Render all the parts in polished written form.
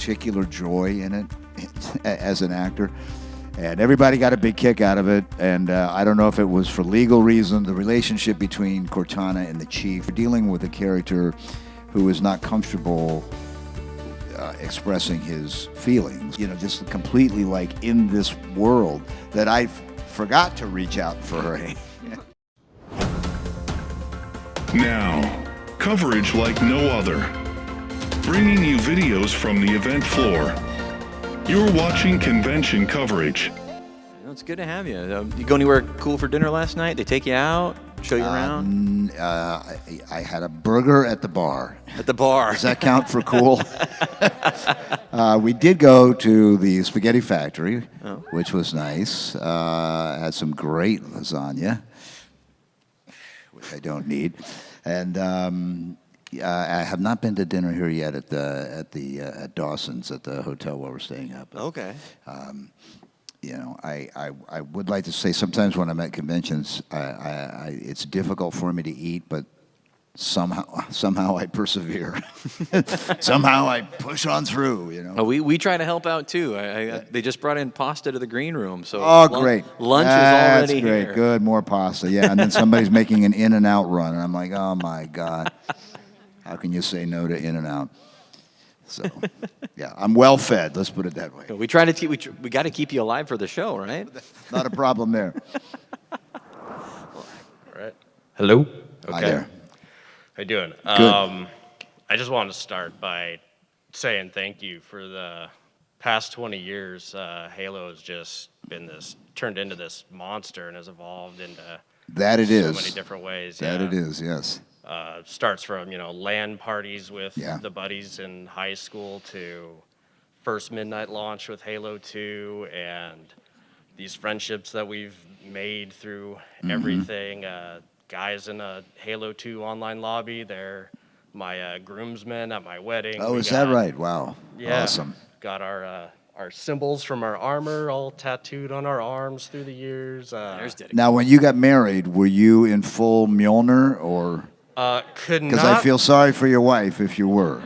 particular joy in it as an actor. And everybody got a big kick out of it. And I don't know if it was for legal reasons, the relationship between Cortana and the Chief, dealing with a character who is not comfortable expressing his feelings, you know, just completely like in this world that I forgot to reach out for her hand. Now, coverage like no other. Bringing you videos from the event floor. You're watching convention coverage. It's good to have you. You go anywhere cool for dinner last night? They take you out, show you around? I had a burger at the bar. At the bar. Does that count for cool? We did go to the Spaghetti Factory, which was nice. Had some great lasagna, which I don't need. And I have not been to dinner here yet at Dawson's at the hotel where we're staying up. Okay. You know, I would like to say sometimes when I'm at conventions, it's difficult for me to eat, but somehow I persevere. Somehow I push on through. You know. Oh, we try to help out too. They just brought in pasta to the green room, so great. Lunch is already That's great. here. Good, more pasta. Yeah, and then somebody's making an In-N-Out run, and I'm like, oh my God, how can you say no to In-N-Out? So, yeah, I'm well fed. Let's put it that way. We try to we got to keep you alive for the show, right? Not a problem there. All right. Hello. Okay. Hi there. How you doing? Good. I just wanted to start by saying thank you for the past 20 years. Halo has just been turned into this monster and has evolved into That it so is. many different ways. That it is. Yes. Starts from LAN parties with Yeah. the buddies in high school to first midnight launch with Halo 2 and these friendships that we've made through everything. Guys in a Halo 2 online lobby, they're my groomsmen at my wedding. Oh, We is that got- right? Wow. Yeah. Awesome. Got our symbols from our armor all tattooed on our arms through the years. There's dedication. Now, when you got married, were you in full Mjolnir or? Could Because I not feel sorry for your wife if you were.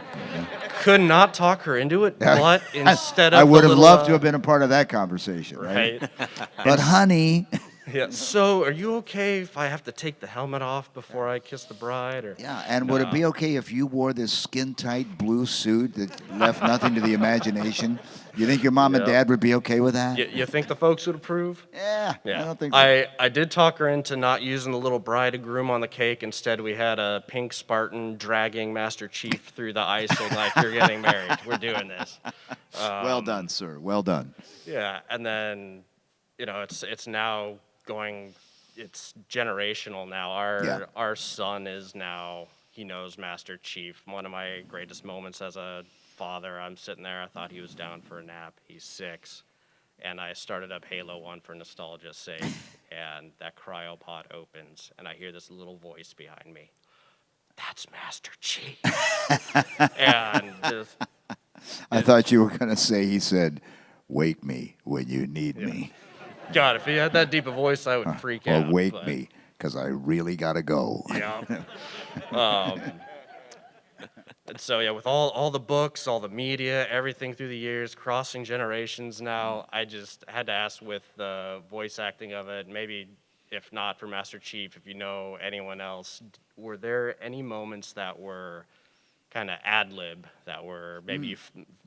could not talk her into it, but instead of I would the have little, loved to have been a part of that conversation, right? right. But honey, Yeah. So, are you okay if I have to take the helmet off before I kiss the bride? Or yeah, and would it be okay if you wore this skin-tight blue suit that left nothing to the imagination? You think your mom and Yeah. dad would be okay with that? You think the folks would approve? Yeah, Yeah. I don't think so. I did talk her into not using the little bride and groom on the cake. Instead, we had a pink Spartan dragging Master Chief through the ice, and like, you're getting married. We're doing this. Well done, sir. Well done. Yeah, and then, it's now going. It's generational now. Our son is now. He knows Master Chief. One of my greatest moments as a father, I'm sitting there. I thought he was down for a nap. He's 6. And I started up Halo 1 for nostalgia's sake, and that cryopod opens, and I hear this little voice behind me. That's Master Chief. And just, I thought you were going to say, he said, wake me when you need me. God, if he had that deep a voice, I would freak Or out. wake but- me, because I really got to go. Yeah. And so, yeah, with all the books, all the media, everything through the years, crossing generations now, I just had to ask with the voice acting of it, maybe if not for Master Chief, if you know anyone else, were there any moments that were kind of ad-lib, that were maybe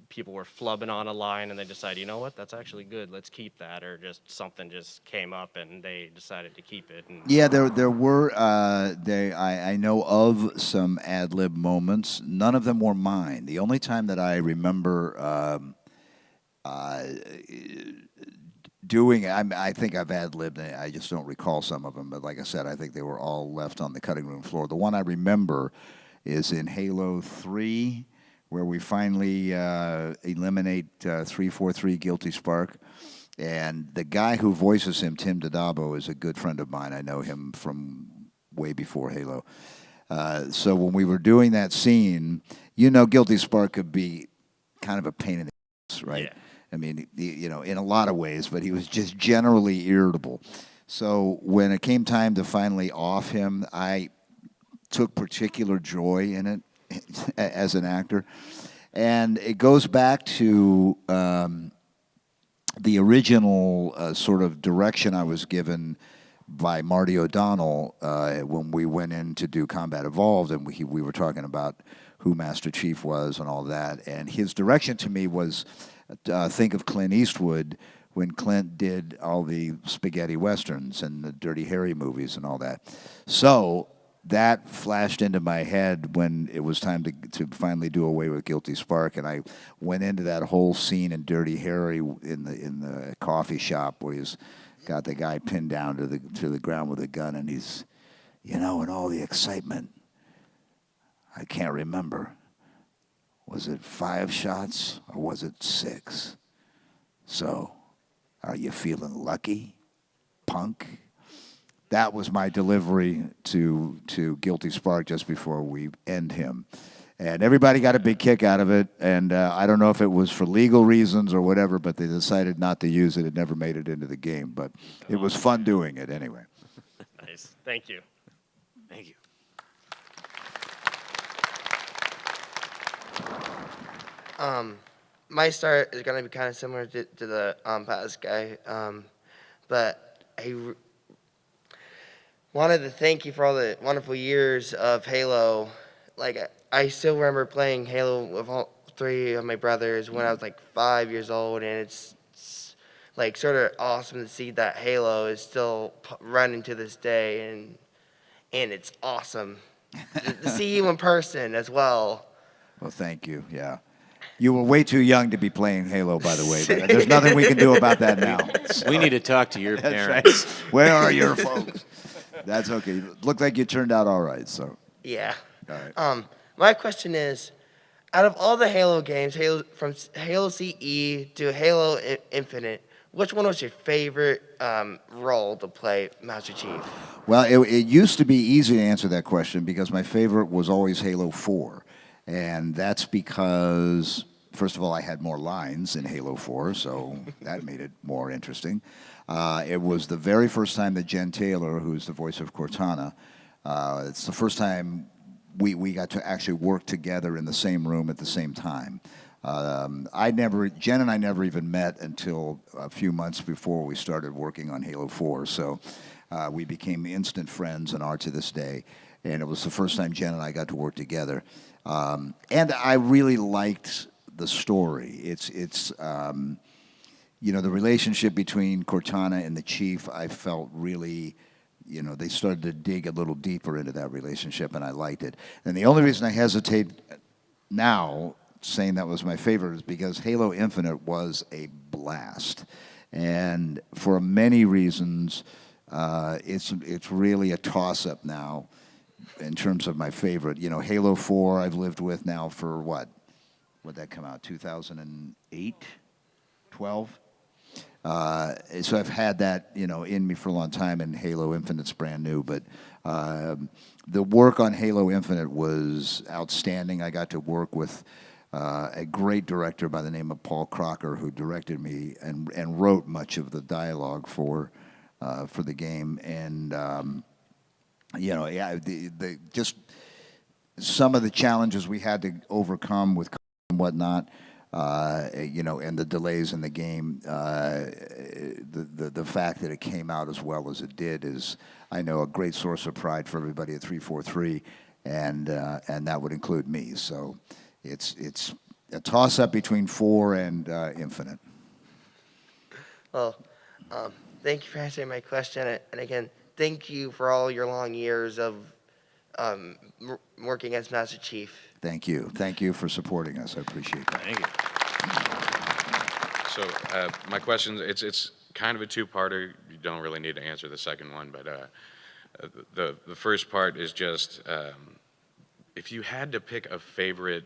people were flubbing on a line and they decided, you know what, that's actually good, let's keep that, or just something just came up and they decided to keep it? And Yeah, there were. I know of some ad lib moments. None of them were mine. The only time that I remember doing, I think I've ad libbed. I just don't recall some of them. But like I said, I think they were all left on the cutting room floor. The one I remember is in Halo 3, where we finally eliminate 343 Guilty Spark. And the guy who voices him, Tim Dodabo, is a good friend of mine. I know him from way before Halo. So when we were doing that scene, Guilty Spark could be kind of a pain in the ass, right? Yeah. I mean, in a lot of ways, but he was just generally irritable. So when it came time to finally off him, I took particular joy in it as an actor. And it goes back to the original sort of direction I was given by Marty O'Donnell when we went in to do Combat Evolved, and we were talking about who Master Chief was and all that. And his direction to me was think of Clint Eastwood when Clint did all the spaghetti westerns and the Dirty Harry movies and all that. So that flashed into my head when it was time to finally do away with Guilty Spark, and I went into that whole scene in Dirty Harry in the coffee shop where he's got the guy pinned down to the ground with a gun, and he's, in all the excitement, I can't remember. Was it 5 shots or was it 6? So, are you feeling lucky, punk? That was my delivery to Guilty Spark just before we end him. And everybody got a big kick out of it, and I don't know if it was for legal reasons or whatever, but they decided not to use it. It never made it into the game, but it was fun doing it anyway. Nice. Thank you. Thank you. My start is going to be kind of similar to the past guy, but wanted to thank you for all the wonderful years of Halo. Like, I still remember playing Halo with all 3 of my brothers when I was like 5 years old, and it's like sort of awesome to see that Halo is still running to this day, and it's awesome to see you in person as well. Well, thank you, yeah. You were way too young to be playing Halo, by the way, but there's nothing we can do about that now. We need to talk to your That's parents. right. Where are your folks? That's okay. Looked like you turned out all right, so. Yeah. All right. My question is, out of all the Halo games, from Halo CE to Halo Infinite, which one was your favorite role to play Master Chief? Well, it used to be easy to answer that question because my favorite was always Halo 4. And that's because, first of all, I had more lines in Halo 4, so that made it more interesting. It was the very first time that Jen Taylor, who's the voice of Cortana, it's the first time we got to actually work together in the same room at the same time. Jen and I never even met until a few months before we started working on Halo 4, so we became instant friends and are to this day. And it was the first time Jen and I got to work together. And I really liked the story. It's the relationship between Cortana and the Chief, I felt really, they started to dig a little deeper into that relationship, and I liked it. And the only reason I hesitate now saying that was my favorite is because Halo Infinite was a blast. And for many reasons, it's really a toss-up now in terms of my favorite. Halo 4 I've lived with now for what? What'd that come out, 2008, 12? So I've had that, in me for a long time, and Halo Infinite's brand new. But the work on Halo Infinite was outstanding. I got to work with a great director by the name of Paul Crocker, who directed me and wrote much of the dialogue for the game. And just some of the challenges we had to overcome with and whatnot, and the delays in the game, the fact that it came out as well as it did is, I know, a great source of pride for everybody at 343, and that would include me. So it's a toss-up between 4 and Infinite. Well, thank you for answering my question, and again, thank you for all your long years of working as Master Chief. Thank you. Thank you for supporting us. I appreciate that. Thank you. So my question, it's kind of a two-parter. You don't really need to answer the second one, but the first part is just if you had to pick a favorite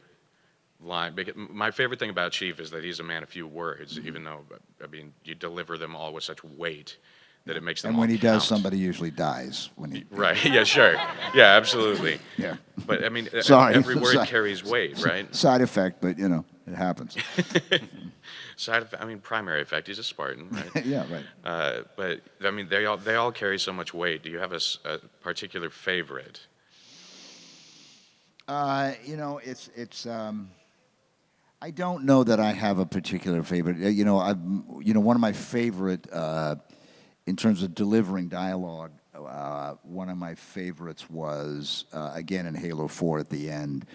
line. My favorite thing about Chief is that he's a man of few words, even though, you deliver them all with such weight that it makes them And when all he does, count. somebody usually dies. Right, yeah, sure. Yeah, absolutely. Yeah. But, Sorry. every word Sorry. carries weight, right? Side effect, but, it happens. Side effect, primary effect, he's a Spartan, right? Yeah, right. But, they all carry so much weight. Do you have a particular favorite? It's I don't know that I have a particular favorite. One of my favorite, in terms of delivering dialogue, one of my favorites was, again, in Halo 4 at the end,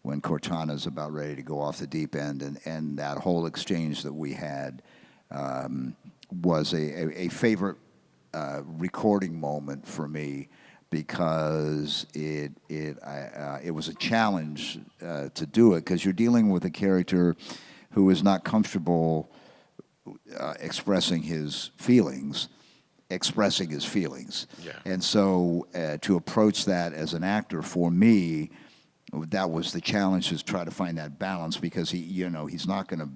when Cortana's about ready to go off the deep end, and that whole exchange that we had was a favorite recording moment for me, because it was a challenge to do it, because you're dealing with a character who is not comfortable expressing his feelings. Yeah. And so to approach that as an actor, for me, that was the challenge, is try to find that balance, because he's not going to,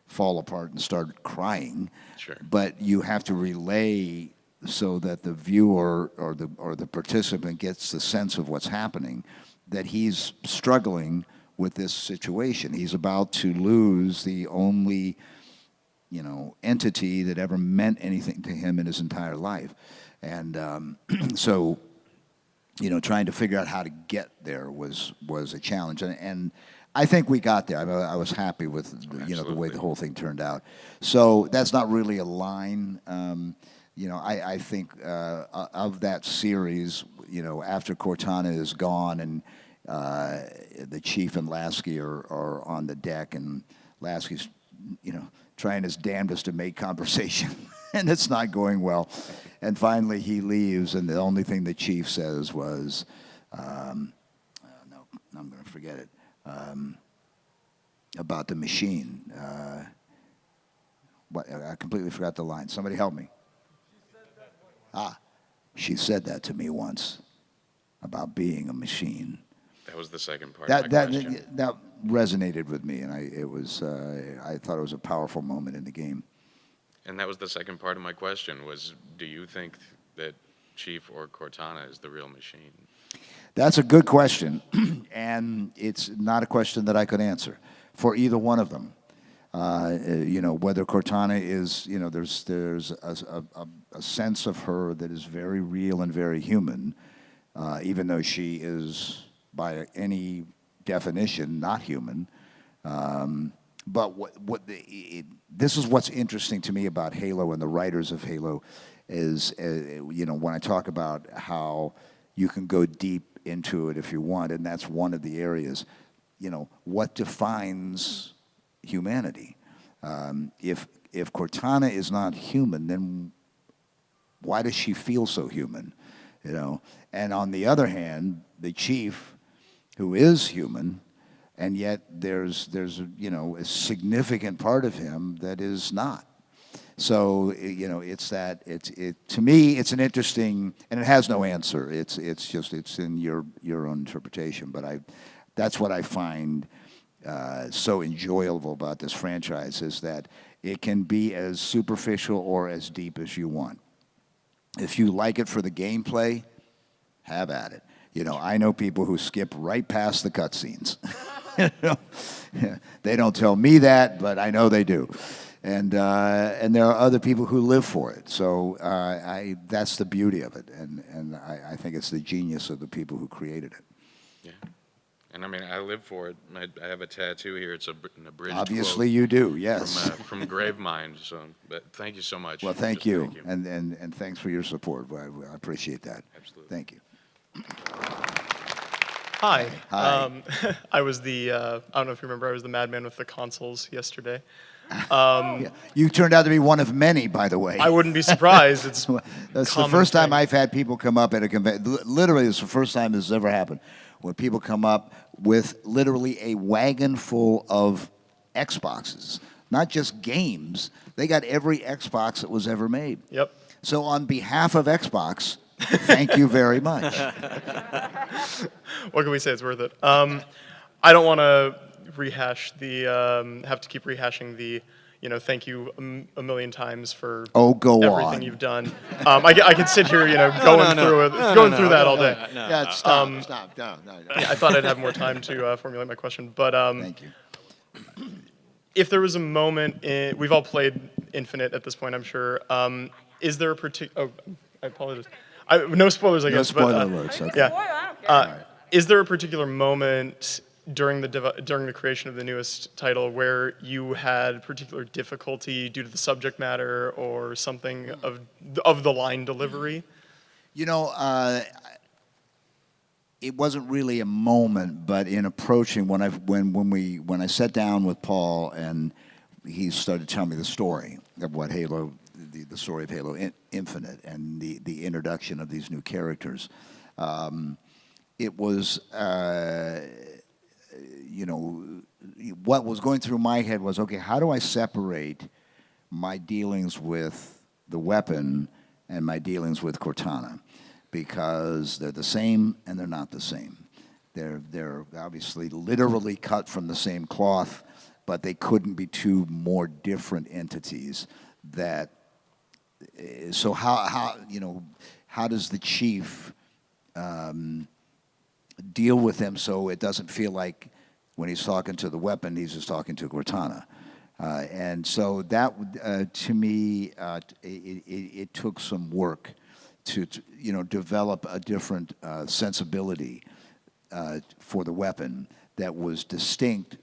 fall apart and start crying. Sure. But you have to relay so that the viewer or the participant gets the sense of what's happening, that he's struggling with this situation. He's about to lose the only, entity that ever meant anything to him in his entire life. And so, trying to figure out how to get there was a challenge. And I think we got there. I was happy with, the way the whole thing turned out. So that's not really a line. I think of that series, after Cortana is gone and the Chief and Lasky are on the deck, and Lasky's, trying his damnedest to make conversation, and it's not going well. And finally he leaves, and the only thing the Chief says was, no, I'm going to forget it, about the machine. I completely forgot the line. Somebody help me. She said that to me once, about being a machine. That was the second part of my question. That resonated with me, and I thought it was a powerful moment in the game. And that was the second part of my question was, do you think that Chief or Cortana is the real machine? That's a good question, and it's not a question that I could answer for either one of them. Whether Cortana is, there's a sense of her that is very real and very human, even though she is, by any definition, not human. But this is what's interesting to me about Halo and the writers of Halo is, when I talk about how you can go deep into it if you want, and that's one of the areas, what defines humanity? If Cortana is not human, then why does she feel so human? And on the other hand, the Chief, who is human, and yet there's a significant part of him that is not. So to me it's an interesting, and it has no answer. It's in your own interpretation. But that's what I find so enjoyable about this franchise, is that it can be as superficial or as deep as you want. If you like it for the gameplay, have at it. I know people who skip right past the cutscenes. They don't tell me that, but I know they do. And there are other people who live for it. So that's the beauty of it, and I think it's the genius of the people who created it. Yeah. And I live for it. I have a tattoo here. It's an abridged Obviously quote you do, yes. from Gravemind. So, but thank you so much. Well, thank you. And thanks for your support. I appreciate that. Absolutely. Thank you. Hi. Hi. I was I don't know if you remember, I was the madman with the consoles yesterday. Yeah. You turned out to be one of many, by the way. I wouldn't be surprised. It's That's the first time I've had people come up at a convention. Literally, it's the first time this has ever happened, where people come up with literally a wagon full of Xboxes. Not just games. They got every Xbox that was ever made. Yep. So on behalf of Xbox, thank you very much. What can we say? It's worth it. I don't want to rehash have to keep rehashing the, thank you a million times for go everything on. you've done. I could sit here, going through that all day. Yeah, stop. No. Yeah, I thought I'd have more time to formulate my question, but Thank you. if there was a moment we've all played Infinite at this point, I'm sure. Is there a particular? Oh, I apologize. No spoilers, I guess. No spoiler but, alerts. Okay. Yeah. Is there a particular moment during the creation of the newest title where you had particular difficulty due to the subject matter or something of the line delivery? You know, it wasn't really a moment, but in approaching when I sat down with Paul and he started telling me the story of what Halo, the story of Halo Infinite, and the introduction of these new characters. It was, you know, what was going through my head was, okay, how do I separate my dealings with the weapon and my dealings with Cortana? Because they're the same and they're not the same. They're obviously literally cut from the same cloth, but they couldn't be two more different entities. That so how you know, how does the chief deal with them so it doesn't feel like when he's talking to the weapon he's just talking to Cortana? And so that to me it took some work to you know, develop a different sensibility for the weapon that was distinct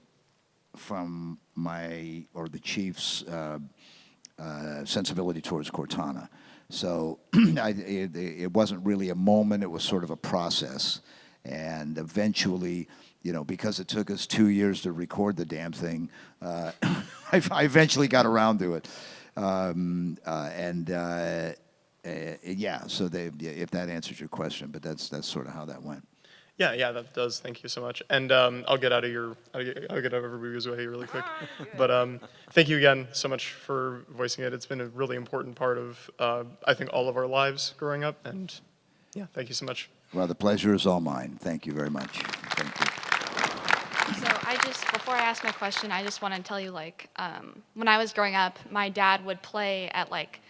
from the chief's sensibility towards Cortana. So it wasn't really a moment, it was sort of a process. And eventually, you know, because it took us 2 years to record the damn thing, I eventually got around to it. Yeah, so if that answers your question, but that's sort of how that went. Yeah, that does. Thank you so much. And I'll get out of everybody's way really quick. But thank you again so much for voicing it. It's been a really important part of, I think, all of our lives growing up. And yeah, thank you so much. Well, the pleasure is all mine. Thank you very much. Thank you. So before I ask my question, I just want to tell you, like, when I was growing up, my dad would play at, like,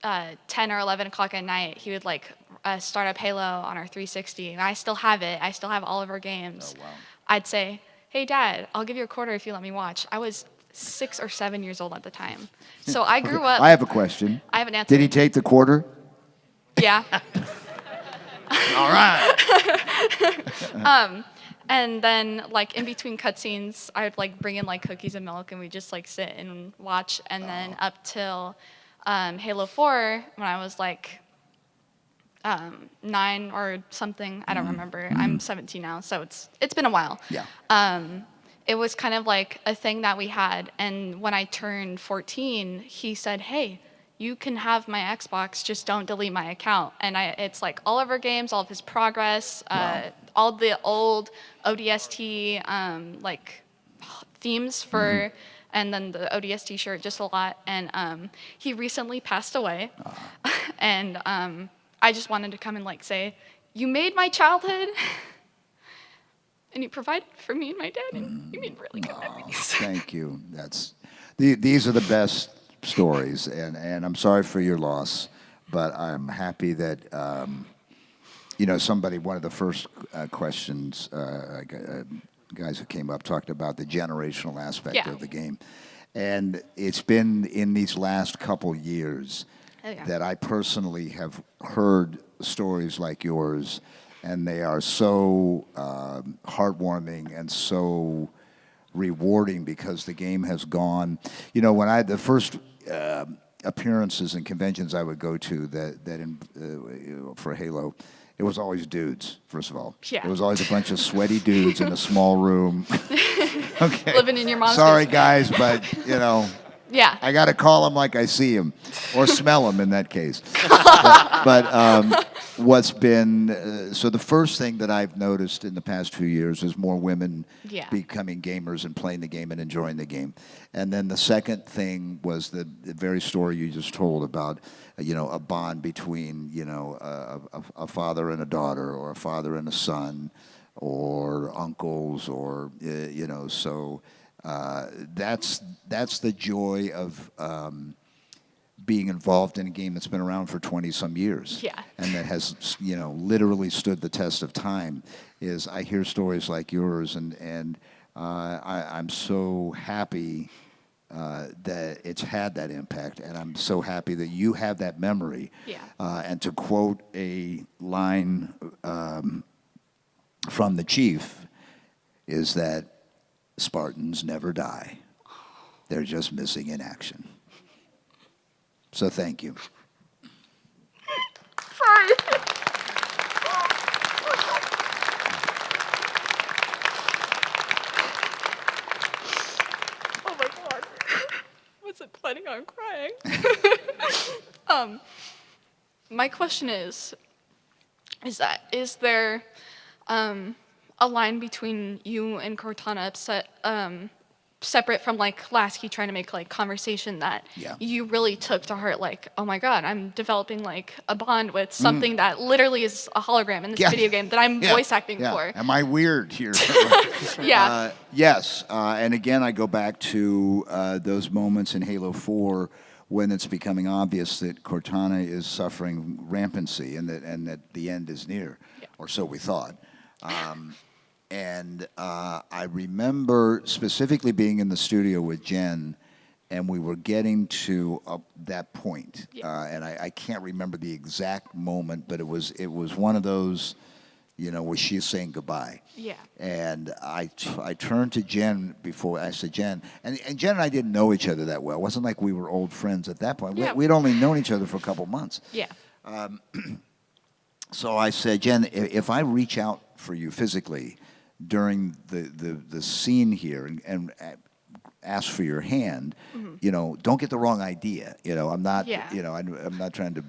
10 or 11 o'clock at night. He would, like, start up Halo on our 360, and I still have it. I still have all of our games. Oh, wow. I'd say, hey, Dad, I'll give you a quarter if you let me watch. I was 6 or 7 years old at the time. So I grew up. I have a question. I have an answer. Did he take the quarter? Yeah. All right. And then, like, in between cutscenes, I would, like, bring in, like, cookies and milk, and we'd just, like, sit and watch. And then up till Halo 4, when I was, like, 9 or something, I don't remember. I'm 17 now, so it's been a while. Yeah. It was kind of like a thing that we had. And when I turned 14, he said, hey, you can have my Xbox, just don't delete my account. And it's like all of our games, all of his progress, all the old ODST like themes for, and then the ODST shirt, just a lot. And he recently passed away. And I just wanted to come and, like, say, you made my childhood, and you provided for me and my dad, and you made really good memories. Thank you. These are the best stories, and I'm sorry for your loss, but I'm happy that you know, one of the first questions guys who came up talked about the generational aspect of the game, and it's been in these last couple years that I personally have heard stories like yours, and they are so heartwarming and so rewarding because the game has gone. You know, when the first appearances and conventions I would go to for Halo, it was always dudes, first of all. Yeah. It was always a bunch of sweaty dudes in a small room. Okay. Living in your mom's Sorry, basement. guys, but, you know, Yeah. I got to call him like I see him, or smell him in that case. but what's been so the first thing that I've noticed in the past few years is more women becoming gamers and playing the game and enjoying the game. And then the second thing was the very story you just told about, you know, a bond between, you know, a father and a daughter, or a father and a son, or uncles, or you know, so. That's the joy of being involved in a game that's been around for 20-some years, and that has, you know, literally stood the test of time. Is I hear stories like yours, and I'm so happy that it's had that impact, and I'm so happy that you have that memory. And to quote a line from the chief, is that Spartans never die. They're just missing in action. So thank you. Sorry. Oh my god. Wasn't planning on crying. My question is there a line between you and Cortana separate from like Lasky trying to make like conversation that Yeah. you really took to heart, like, oh my god, I'm developing like a bond with something that literally is a hologram in this Yeah. video game that I'm Yeah, voice acting yeah. for. Am I weird here? Yeah. Yes, and again, I go back to those moments in Halo 4 when it's becoming obvious that Cortana is suffering rampancy and that the end is near, or so we thought. And I remember specifically being in the studio with Jen, and we were getting to that point. And I can't remember the exact moment, but it was one of those, where she's saying goodbye. Yeah. And I turned to Jen before I said, Jen, and Jen and I didn't know each other that well. It wasn't like we were old friends at that point. Yeah. We'd only known each other for a couple months. Yeah. So I said, Jen, if I reach out for you physically during the scene here and ask for your hand, don't get the wrong idea. I'm not, Yeah. I'm not trying to,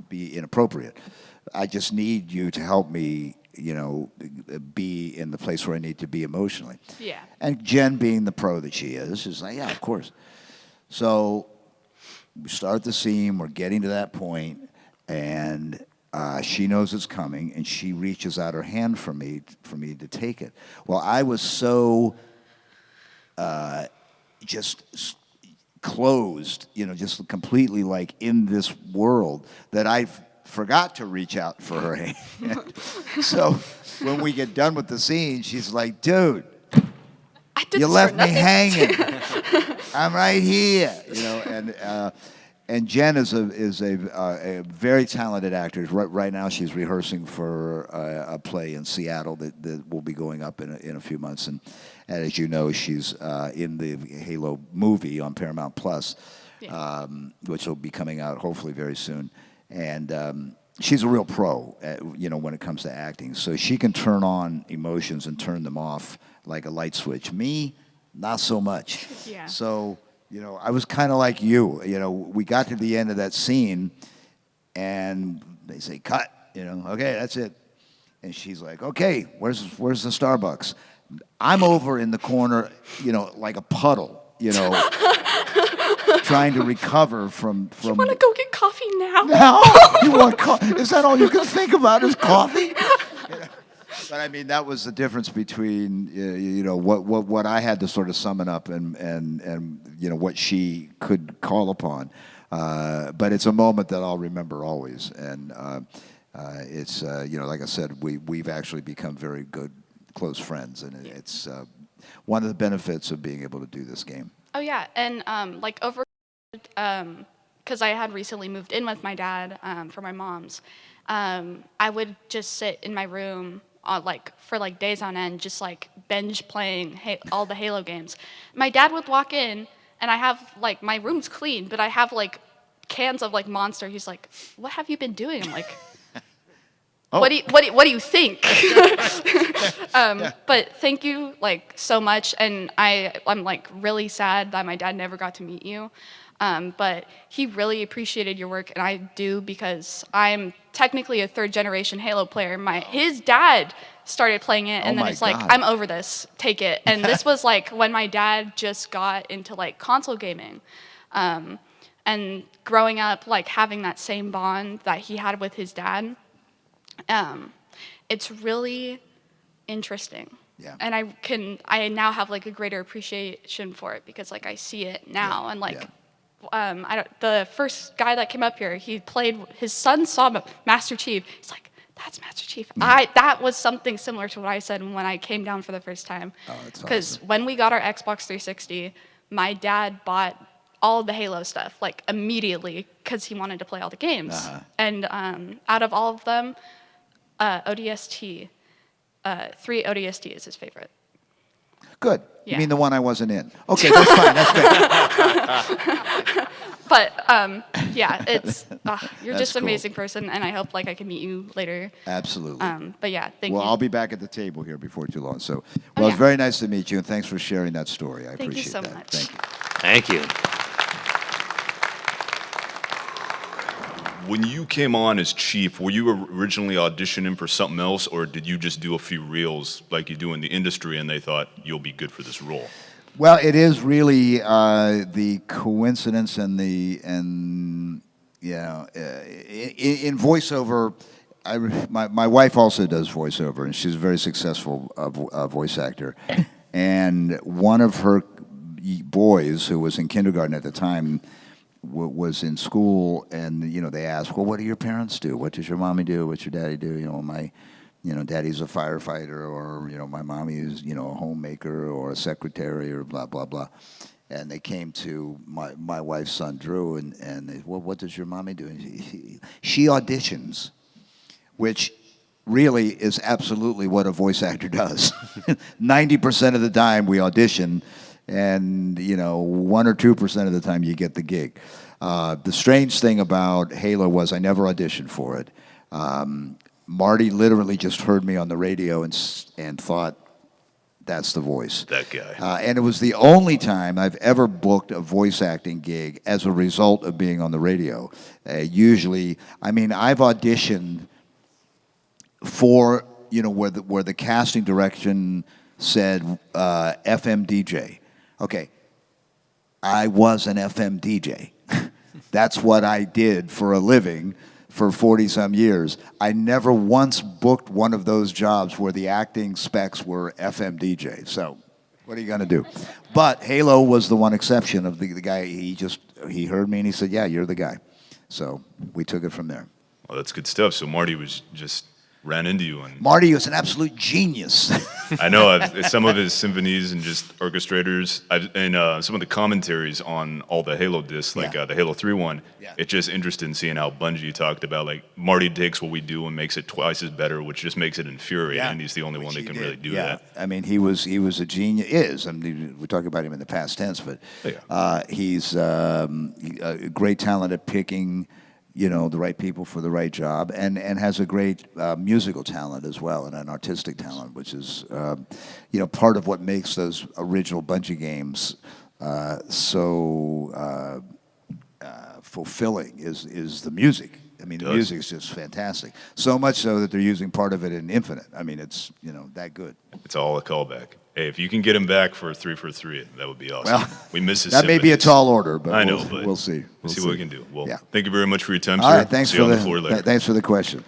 be inappropriate. I just need you to help me, be in the place where I need to be emotionally. Yeah. And Jen, being the pro that she is like, yeah, of course. So we start the scene, we're getting to that point, and she knows it's coming, and she reaches out her hand for me to take it. Well, I was so just closed, just completely like in this world that I forgot to reach out for her hand. So when we get done with the scene, she's like, dude, I did you this left for me nothing. hanging. I'm right here, and Jen is a very talented actor. Right now, she's rehearsing for a play in Seattle that will be going up in a few months. And as you know, she's in the Halo movie on Paramount Plus, which will be coming out hopefully very soon. And she's a real pro, when it comes to acting. So she can turn on emotions and turn them off like a light switch. Me, not so much. Yeah. So. I was kind of like you. We got to the end of that scene, and they say, cut. Okay, that's it. And she's like, okay, where's the Starbucks? I'm over in the corner, like a puddle, trying to recover from. You want to go get coffee now? Now? You want coffee? Is that all you can think about is coffee? But I mean, that was the difference between what I had to sort of summon up and what she could call upon. But it's a moment that I'll remember always, and it's like I said, we've actually become very good close friends, and it's one of the benefits of being able to do this game. Oh yeah, and because I had recently moved in with my dad for my mom's, I would just sit in my room for days on end, just binge playing all the Halo games. My dad would walk in, and I have my room's clean, but I have cans of Monster. He's like, "What have you been doing?" I'm like, Oh. What do you think? But thank you so much, and I'm really sad that my dad never got to meet you. But he really appreciated your work, and I do, because I'm technically a third-generation Halo player. His dad started playing it, and then it's God. I'm over this, take it. And this was when my dad just got into console gaming, and growing up having that same bond that he had with his dad. It's really interesting. Yeah. And I now have a greater appreciation for it, because I see it now, and the first guy that came up here, his son saw Master Chief. He's like, "That's Master Chief." That was something similar to what I said when I came down for the first time. Oh, that's Because awesome. when we got our Xbox 360, my dad bought all the Halo stuff immediately, because he wanted to play all the games. Uh-huh. And out of all of them, ODST, 3 ODST is his favorite. Good. Yeah. You mean the one I wasn't in? Okay, that's fine. That's good. But yeah, it's you're That's just an cool. amazing person, and I hope like I can meet you later. Absolutely. But yeah, thank Well, you. I'll be back at the table here before too long. So, Oh, well, it's yeah. very nice to meet you, and thanks for sharing that story. I Thank you appreciate so that. much. Thank you. Thank you. When you came on as Chief, were you originally auditioning for something else, or did you just do a few reels like you do in the industry and they thought you'll be good for this role? Well, it is really the coincidence and in voiceover. My wife also does voiceover, and she's a very successful voice actor. And one of her boys, who was in kindergarten at the time, was in school, and they asked, "Well, what do your parents do? What does your mommy do? What's your daddy do?" Daddy's a firefighter, or my mommy is a homemaker or a secretary or blah blah blah. And they came to my wife's son Drew, and they, "Well, what does your mommy do?" And she auditions, which really is absolutely what a voice actor does. 90% of the time we audition, and 1 or 2% of the time you get the gig. The strange thing about Halo was I never auditioned for it. Marty literally just heard me on the radio and thought, that's the voice. That guy. And it was the only time I've ever booked a voice acting gig as a result of being on the radio. Usually, I've auditioned for where the casting direction said FM DJ. Okay, I was an FM DJ. That's what I did for a living for 40-some years. I never once booked one of those jobs where the acting specs were FM DJ. So what are you going to do? But Halo was the one exception of the guy. He heard me and he said, "Yeah, you're the guy." So we took it from there. Well, that's good stuff. So Marty was just ran into you, and Marty was an absolute genius. I know some of his symphonies and just orchestrators, and some of the commentaries on all the Halo discs, like Yeah. the Halo 3 one. Yeah. It's just interesting seeing how Bungie talked about, like, Marty takes what we do and makes it twice as better, which just makes it infuriating. And he's the only one that can really do that. He was a genius. We're talking about him in the past tense, but he's a great talent at picking the right people for the right job, and has a great musical talent as well, and an artistic talent, which is part of what makes those original Bungie games so fulfilling is the music. The music is just fantastic. So much so that they're using part of it in Infinite. It's that good. It's all a callback. Hey, if you can get him back for 3 for 3, that would be awesome. Well, we miss his that may be a symphonies. tall order, but I know, we'll, but we'll see. We'll see what we can do. Well, Yeah. thank you very much for your time, All sir. right, thanks see for you on the the floor later. thanks for the question.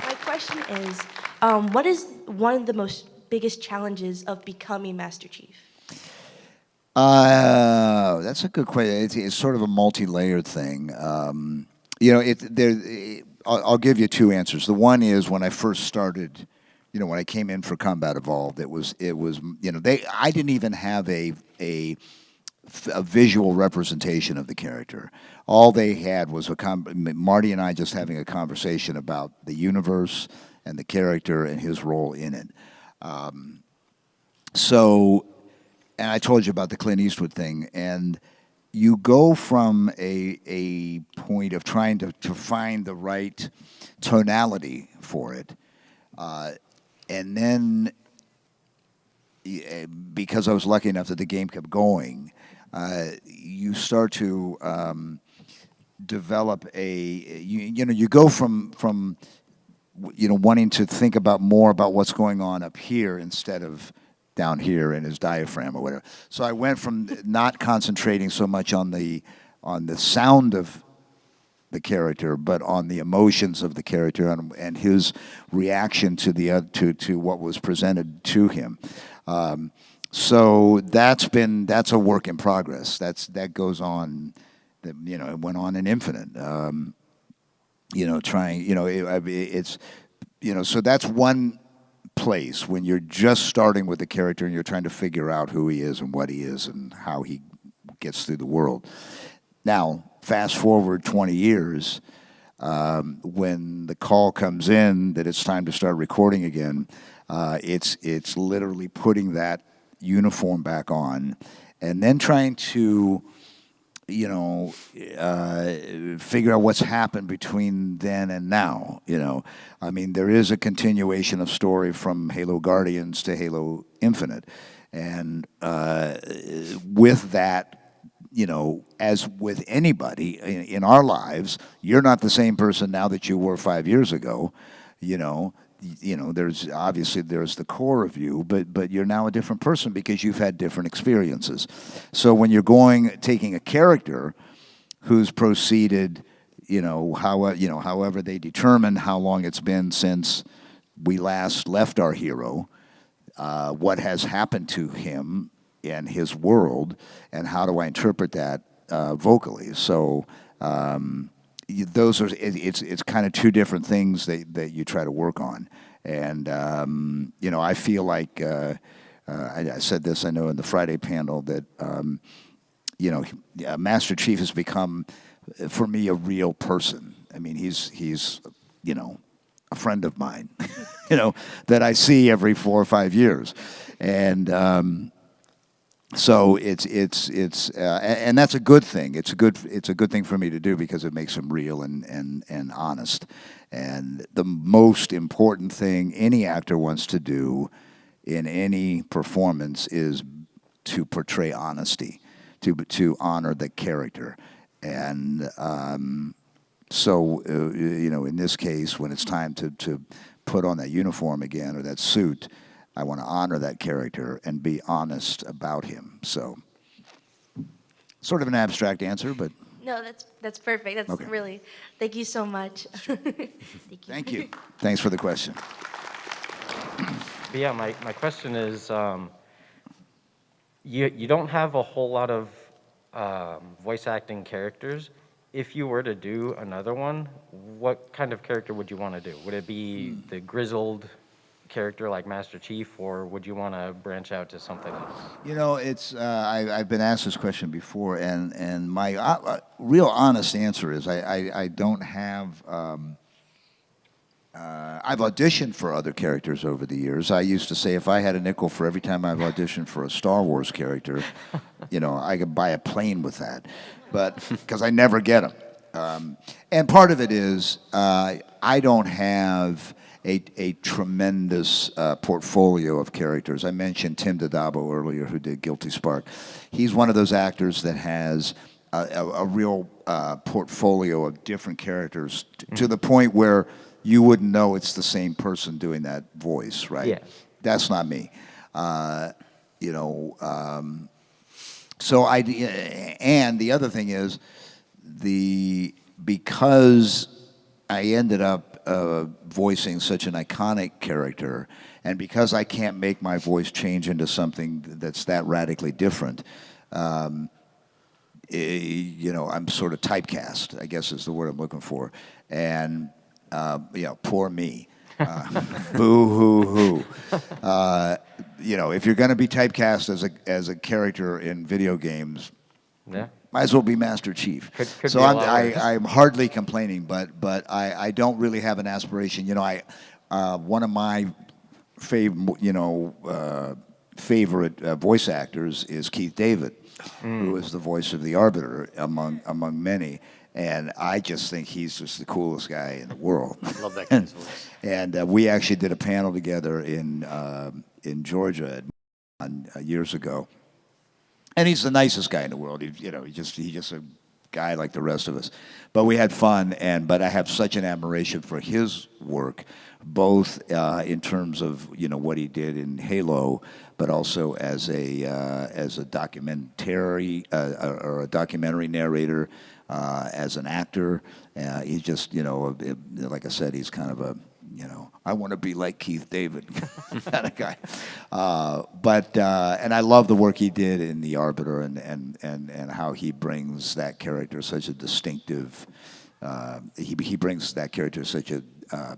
My question is, what is one of the most biggest challenges of becoming Master Chief? That's a good question. It's sort of a multi-layered thing. I'll give you two answers. The one is when I first started, when I came in for Combat Evolved, it was I didn't even have a visual representation of the character. All they had was Marty and I just having a conversation about the universe and the character and his role in it. And I told you about the Clint Eastwood thing, and you go from a point of trying to find the right tonality for it, and then because I was lucky enough that the game kept going, you start to develop you go from wanting to think about more about what's going on up here instead of down here in his diaphragm or whatever. So I went from not concentrating so much on the sound of the character, but on the emotions of the character and his reaction to to what was presented to him. So that's a work in progress. That goes on. It went on in Infinite. So that's one place when you're just starting with the character and you're trying to figure out who he is and what he is and how he gets through the world. Now, fast forward 20 years, when the call comes in that it's time to start recording again, It's literally putting that uniform back on, and then trying to, figure out what's happened between then and now. I mean, there is a continuation of story from Halo Guardians to Halo Infinite, and with that, as with anybody in our lives, you're not the same person now that you were 5 years ago. There's obviously there's the core of you, but you're now a different person because you've had different experiences. So when you're taking a character who's proceeded, however they determine how long it's been since we last left our hero, what has happened to him and his world, and how do I interpret that vocally? So those are it's kind of two different things that you try to work on, and I feel like I said this, I know, in the Friday panel that Master Chief has become, for me, a real person. I mean, he's a friend of mine, that I see every 4 or 5 years, and so and that's a good thing. It's a good thing for me to do because it makes him real and honest. And the most important thing any actor wants to do in any performance is to portray honesty, to honor the character. And so in this case, when it's time to put on that uniform again or that suit, I want to honor that character and be honest about him. So, sort of an abstract answer, but No, that's perfect. That's Okay. really. Thank you so much. Thank you. thank you. Thanks for the question. But yeah, my question is, you don't have a whole lot of voice acting characters. If you were to do another one, what kind of character would you want to do? Would it be the grizzled character like Master Chief, or would you want to branch out to something else? It's I've been asked this question before, and my real honest answer is I don't have. I've auditioned for other characters over the years. I used to say if I had a nickel for every time I've auditioned for a Star Wars character, I could buy a plane with that, but because I never get them. And part of it is I don't have a tremendous portfolio of characters. I mentioned Tim Dodabo earlier, who did Guilty Spark. He's one of those actors that has a real portfolio of different characters to the point where you wouldn't know it's the same person doing that voice, right? Yeah. That's not me. So and the other thing is because I ended up voicing such an iconic character, and because I can't make my voice change into something that's that radically different, I'm sort of typecast, I guess is the word I'm looking for. And, poor me. Boo hoo hoo. If you're going to be typecast as a character in video games, Yeah. might as well be Master Chief. Could So be a lot worse. I'm hardly complaining, but I don't really have an aspiration. One of my favorite voice actors is Keith David, who is the voice of the Arbiter among many. And I just think he's just the coolest guy in the world. Love that guy's voice. And we actually did a panel together in Georgia years ago. And he's the nicest guy in the world. He's just a guy like the rest of us. But we had fun, but I have such an admiration for his work, both in terms of what he did in Halo, but also as a documentary or a documentary narrator, as an actor. He's just like I said, he's kind of a I want to be like Keith David kind of guy. And I love the work he did in The Arbiter and how he brings that character such a distinctive. He brings that character such a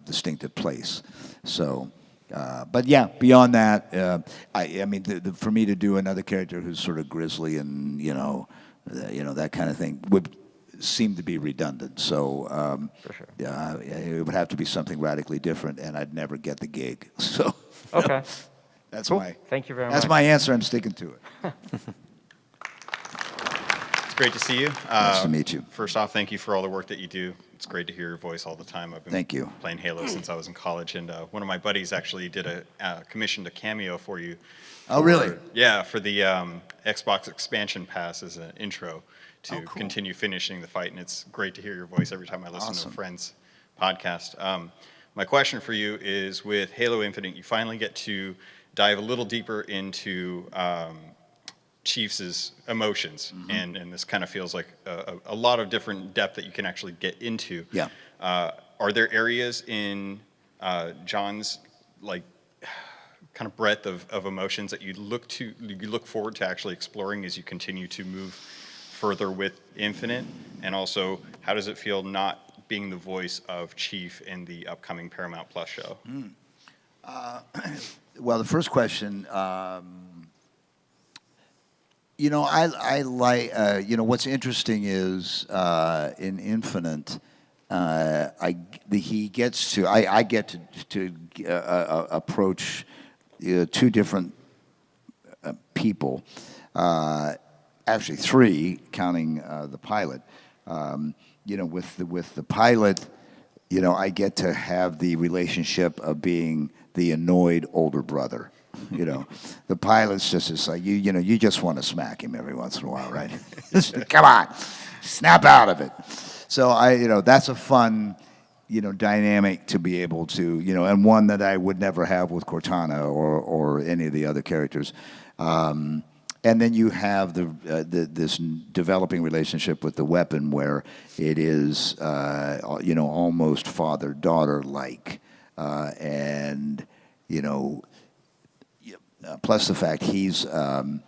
distinctive place. So, but yeah, beyond that, I mean, for me to do another character who's sort of grisly and that kind of thing seem to be redundant. So For sure. yeah, it would have to be something radically different, and I'd never get the gig. So Okay. that's Cool. my Thank you very that's much. my answer. I'm sticking to it. It's great to see you. Nice to meet you. First off, thank you for all the work that you do. It's great to hear your voice all the time. I've been Thank you. playing Halo since I was in college, and one of my buddies actually did commissioned a cameo for you. Oh, really? Yeah, for the Xbox expansion pass as an intro to Oh, cool. continue finishing the fight, and it's great to hear your voice every time I listen to Awesome. a friend's podcast. My question for you is, with Halo Infinite, you finally get to dive a little deeper into Chief's emotions, Mm-hmm. and this kind of feels like a lot of different depth that you can actually get into. Yeah. Are there areas in John's like kind of breadth of emotions that you look forward to actually exploring as you continue to move further with Infinite? And also, how does it feel not being the voice of Chief in the upcoming Paramount Plus show? Well, the first question, you know, I like, you know, what's interesting is in Infinite, he gets to, I get to approach two different people, actually three, counting the pilot. You know, with the pilot, you know, I get to have the relationship of being the annoyed older brother. You know, the pilot's just it's like you know, you just want to smack him every once in a while, right? Come on, snap out of it. So you know, that's a fun, you know, dynamic to be able to, you know, and one that I would never have with Cortana or any of the other characters. And then you have this developing relationship with the weapon where it is, you know, almost father-daughter like, and you know. Plus the fact he doesn't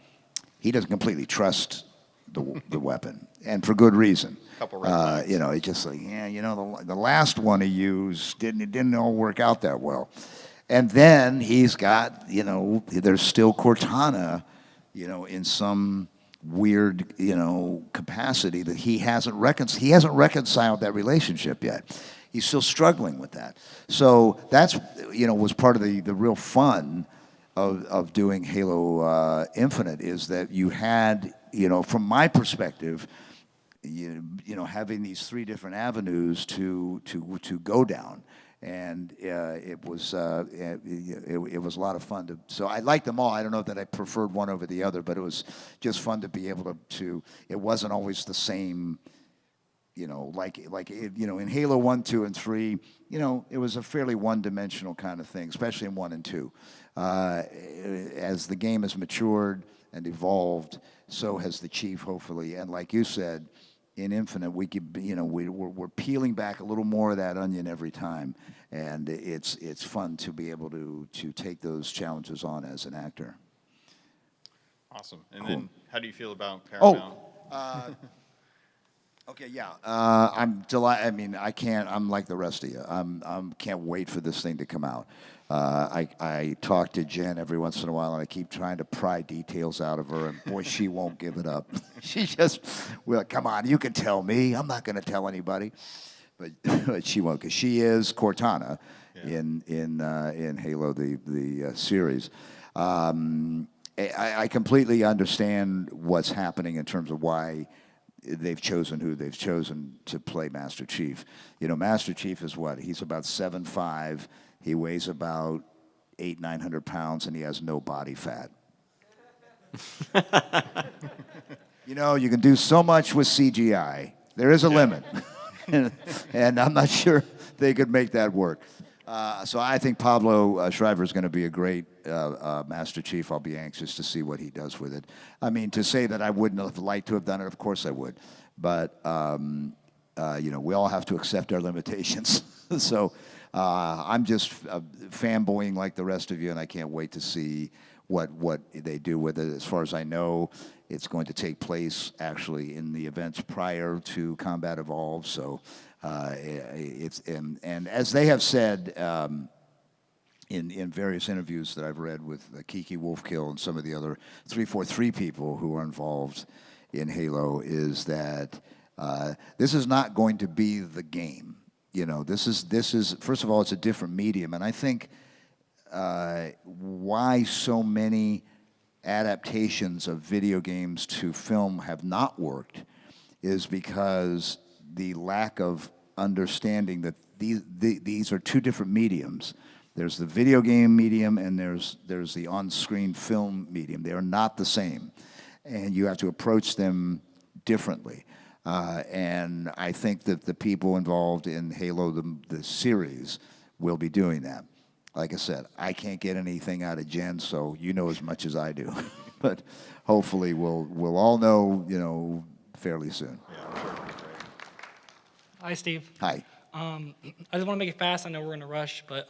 completely trust the weapon, and for good reason. Couple red flags. You know, it's just like, yeah, you know, the last one he used didn't all work out that well. And then he's got, you know, there's still Cortana, you know, in some weird, you know, capacity that he hasn't reconciled that relationship yet. He's still struggling with that. So that's, you know, was part of the real fun of doing Halo Infinite, is that you had, you know, from my perspective, you know, having these three different avenues to go down, and it was a lot of fun to. So I liked them all. I don't know that I preferred one over the other, but it was just fun to be able to. It wasn't always the same. You know, you know, in Halo 1, 2, and 3, you know, it was a fairly one-dimensional kind of thing, especially in 1 and 2. As the game has matured and evolved, so has the Chief, hopefully. And like you said, in Infinite, we could, you know, we're peeling back a little more of that onion every time, and it's fun to be able to take those challenges on as an actor. Awesome. And Cool. then, how do you feel about Paramount? Okay, yeah. I'm delighted. I mean, I'm like the rest of you. Can't wait for this thing to come out. I talk to Jen every once in a while, and I keep trying to pry details out of her, and boy, she won't give it up. She just, well, come on, you can tell me. I'm not going to tell anybody. But she won't, because she is Cortana in Halo, the series. I completely understand what's happening in terms of why they've chosen who they've chosen to play Master Chief. You know, Master Chief is what? He's about 7'5". He weighs about 900 pounds, and he has no body fat. You know, you can do so much with CGI. There is a limit. And I'm not sure they could make that work. So I think Pablo Schreiber is going to be a great Master Chief. I'll be anxious to see what he does with it. I mean, to say that I wouldn't have liked to have done it, of course I would. But, you know, we all have to accept our limitations. So I'm just fanboying like the rest of you, and I can't wait to see what they do with it. As far as I know, it's going to take place actually in the events prior to Combat Evolved. So it's and as they have said in various interviews that I've read with Kiki Wolfkill and some of the other 343 people who are involved in Halo, is that This is not going to be the game. You know, this is first of all, it's a different medium, and I think why so many adaptations of video games to film have not worked is because the lack of understanding that these are two different mediums. There's the video game medium and there's the on-screen film medium. They are not the same, and you have to approach them differently. And I think that the people involved in Halo, the series, will be doing that. Like I said, I can't get anything out of Jen, so you know as much as I do. But hopefully we'll all know, you know, fairly soon. Hi, Steve. Hi. I just want to make it fast. I know we're in a rush, but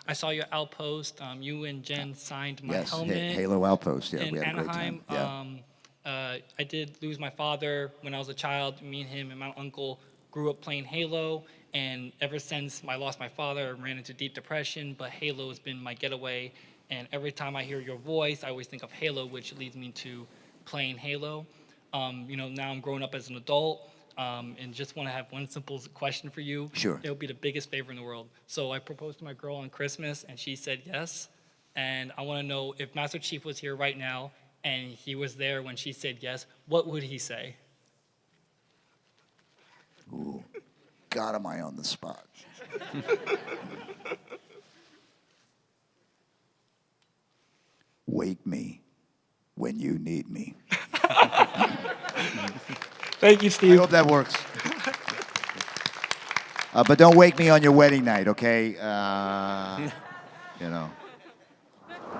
I saw your Outpost. You and Jen signed my Yes, helmet. Halo Outpost. Yeah, in we had a great Anaheim. time. Yeah. I did lose my father when I was a child. Me and him and my uncle grew up playing Halo, and ever since I lost my father, I ran into deep depression, but Halo has been my getaway, and every time I hear your voice, I always think of Halo, which leads me to playing Halo. You know, now I'm growing up as an adult, and just want to have one simple question for you. Sure. It would be the biggest favor in the world. So I proposed to my girl on Christmas, and she said yes, and I want to know if Master Chief was here right now, and he was there when she said yes, what would he say? Ooh, God, am I on the spot? Wake me when you need me. Thank you, Steve. I hope that works. But don't wake me on your wedding night, okay? You know.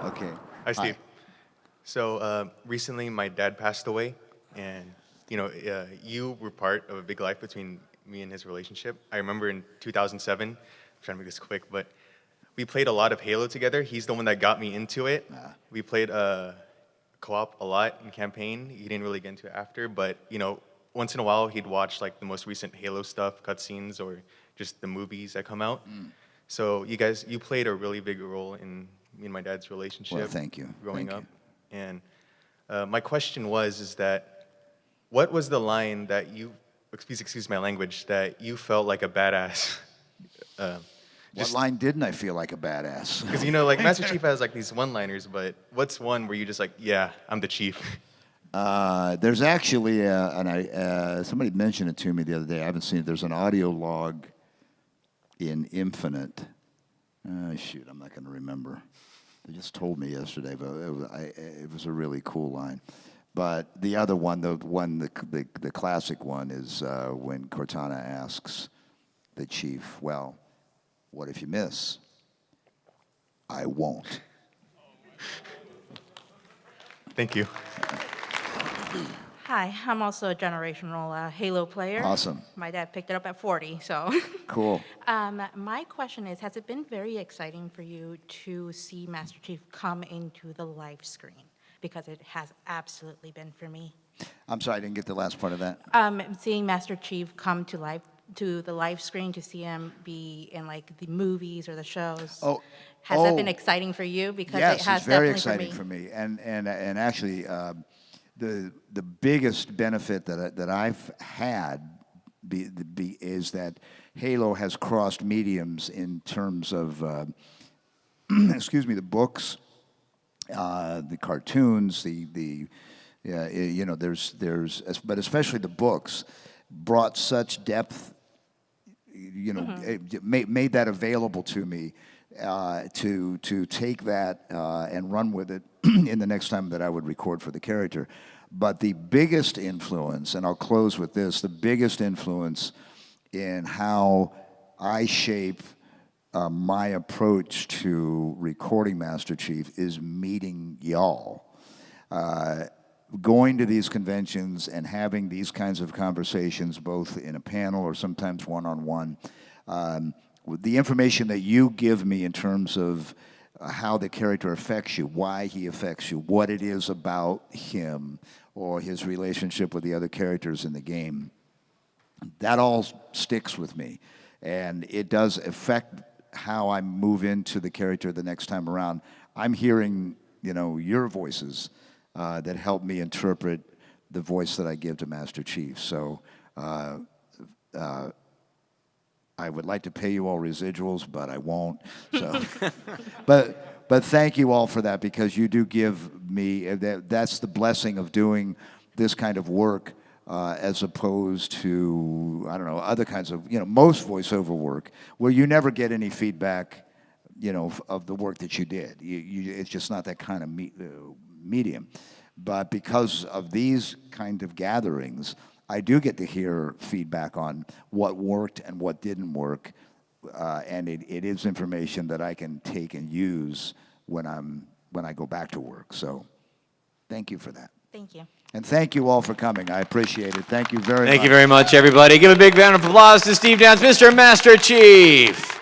Okay. Hi, Steve. So recently, my dad passed away, and you know, you were part of a big life between me and his relationship. I remember in 2007. I'm trying to make this quick, but we played a lot of Halo together. He's the one that got me into it. We played co-op a lot in campaign. He didn't really get into it after, but you know, once in a while he'd watch like the most recent Halo stuff, cutscenes, or just the movies that come out. So you played a really big role in me and my dad's relationship. Well, thank you. Growing Thank up, and my question is that what was the line that you, please excuse my language, that you felt like a badass? What line didn't I feel like a badass? Because you know, like Master Chief has like these one-liners, but what's one where you just like, yeah, I'm the chief? There's actually, somebody mentioned it to me the other day. I haven't seen it. There's an audio log in Infinite. Shoot, I'm not going to remember. They just told me yesterday, but it was a really cool line. But the other one, the classic one, is when Cortana asks the chief, "Well, what if you miss?" "I won't." Thank you. Hi, I'm also a generational Halo player. Awesome. My dad picked it up at 40, so. Cool. My question is, has it been very exciting for you to see Master Chief come into the live screen? Because it has absolutely been for me. I'm sorry, I didn't get the last part of that. Seeing Master Chief come to the live screen, to see him be in like the movies or the shows. Has that been exciting for you? Because yes, it has it's very definitely exciting for me. And actually, the biggest benefit that I've had is that Halo has crossed mediums in terms of excuse me, the books, the cartoons, you know, but especially the books brought such depth, you know, it made that available to me to take that and run with it in the next time that I would record for the character. But the biggest influence, and I'll close with this, the biggest influence in how I shape my approach to recording Master Chief is meeting y'all. Going to these conventions and having these kinds of conversations, both in a panel or sometimes one-on-one, the information that you give me in terms of how the character affects you, why he affects you, what it is about him or his relationship with the other characters in the game, that all sticks with me. And it does affect how I move into the character the next time around. I'm hearing, you know, your voices that help me interpret the voice that I give to Master Chief. So I would like to pay you all residuals, but I won't. So, but thank you all for that, because you do give me, that's the blessing of doing this kind of work, as opposed to, I don't know, other kinds of, most voiceover work where you never get any feedback, of the work that you did. It's just not that kind of medium. But because of these kind of gatherings, I do get to hear feedback on what worked and what didn't work, and it is information that I can take and use when I go back to work. So, thank you for that. Thank you. And thank you all for coming. I appreciate it. Thank you very much. Thank you very much, everybody. Give a big round of applause to Steve Downs, Mr. Master Chief.